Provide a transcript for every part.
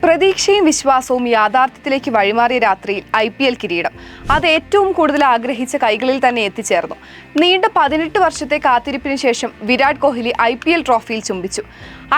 പ്രതീക്ഷയും വിശ്വാസവും യാഥാർത്ഥ്യത്തിലേക്ക് വഴിമാറിയ രാത്രിയിൽ IPL കിരീടം അത് ഏറ്റവും കൂടുതൽ ആഗ്രഹിച്ച കൈകളിൽ തന്നെ എത്തിച്ചേർന്നു. നീണ്ട 18 വർഷത്തെ കാത്തിരിപ്പിന് ശേഷം വിരാട് കോഹ്ലി IPL ട്രോഫിയിൽ ചുംബിച്ചു.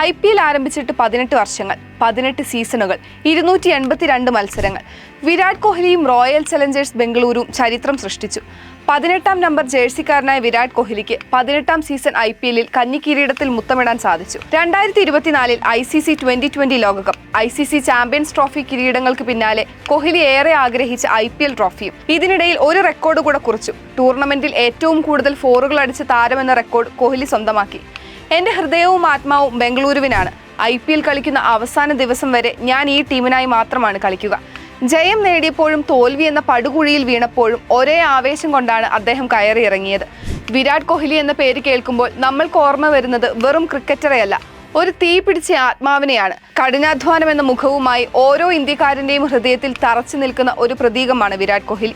IPL ആരംഭിച്ചിട്ട് 18 വർഷങ്ങൾ, 18 സീസണുകൾ, 282 മത്സരങ്ങൾ. വിരാട് കോഹ്ലിയും റോയൽ ചലഞ്ചേഴ്സ് ബംഗളൂരുവും ചരിത്രം സൃഷ്ടിച്ചു. 18ാം നമ്പർ ജേഴ്സിക്കാരനായ വിരാട് കോഹ്ലിക്ക് 18ാം സീസൺ IPLൽ കന്നി കിരീടത്തിൽ മുത്തമിടാൻ സാധിച്ചു. 2024 ICC T20 ലോകകപ്പ്, ICC ചാമ്പ്യൻസ് ട്രോഫി കിരീടങ്ങൾക്ക് പിന്നാലെ കോഹ്ലി ഏറെ ആഗ്രഹിച്ച IPL ട്രോഫിയും. ഇതിനിടയിൽ ഒരു റെക്കോർഡ് കൂടെ കുറിച്ചു. ടൂർണമെന്റിൽ ഏറ്റവും കൂടുതൽ ഫോറുകൾ അടിച്ച താരമെന്ന റെക്കോർഡ് കോഹ്ലി സ്വന്തമാക്കി. എന്റെ ഹൃദയവും ആത്മാവും ബംഗളൂരുവിനാണ്. IPL കളിക്കുന്ന അവസാന ദിവസം വരെ ഞാൻ ഈ ടീമിനായി മാത്രമാണ് കളിക്കുക. ജയം നേടിയപ്പോഴും തോൽവി എന്ന പടുകുഴിയിൽ വീണപ്പോഴും ഒരേ ആവേശം കൊണ്ടാണ് അദ്ദേഹം കയറിയിറങ്ങിയത്. വിരാട് കോഹ്ലി എന്ന പേര് കേൾക്കുമ്പോൾ നമ്മൾക്ക് ഓർമ്മ വരുന്നത് വെറും ക്രിക്കറ്ററെയല്ല, ഒരു തീ പിടിച്ച ആത്മാവിനെയാണ്. കഠിനാധ്വാനം എന്ന മുഖവുമായി ഓരോ ഇന്ത്യക്കാരൻ്റെയും ഹൃദയത്തിൽ തറച്ചു നിൽക്കുന്ന ഒരു പ്രതീകമാണ് വിരാട് കോഹ്ലി.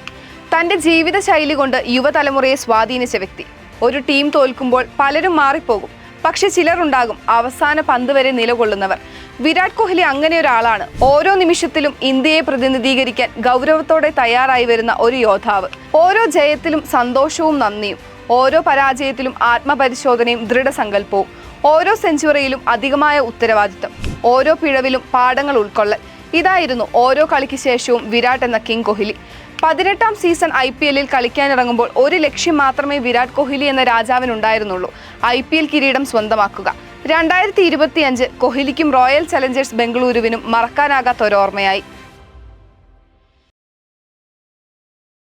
തൻ്റെ ജീവിത ശൈലി കൊണ്ട് യുവതലമുറയെ സ്വാധീനിച്ച വ്യക്തി. ഒരു ടീം തോൽക്കുമ്പോൾ പലരും മാറിപ്പോകും, പക്ഷെ ചിലരുണ്ടാകും അവസാന പന്ത് വരെ നിലകൊള്ളുന്നവർ. വിരാട് കോഹ്ലി അങ്ങനെ ഒരാളാണ്. ഓരോ നിമിഷത്തിലും ഇന്ത്യയെ പ്രതിനിധീകരിക്കാൻ ഗൗരവത്തോടെ തയ്യാറായി വരുന്ന ഒരു യോദ്ധാവ്. ഓരോ ജയത്തിലും സന്തോഷവും നന്ദിയും, ഓരോ പരാജയത്തിലും ആത്മപരിശോധനയും ദൃഢസങ്കല്പവും, ഓരോ സെഞ്ചുറിയിലും അധികമായ ഉത്തരവാദിത്തം, ഓരോ പിഴവിലും പാഠങ്ങൾ ഉൾക്കൊള്ളൽ. ഇതായിരുന്നു ഓരോ കളിക്ക് ശേഷവും വിരാട് എന്ന കിങ് കോഹ്ലി. 18ാം സീസൺ IPLൽ കളിക്കാനിറങ്ങുമ്പോൾ ഒരു ലക്ഷ്യം മാത്രമേ വിരാട് കോഹ്ലി എന്ന രാജാവിനുണ്ടായിരുന്നുള്ളൂ: IPL കിരീടം സ്വന്തമാക്കുക. 2025 കോഹ്ലിക്കും റോയൽ ചലഞ്ചേഴ്സ് ബംഗളൂരുവിനും മറക്കാനാകാത്ത ഒരോർമ്മയായി.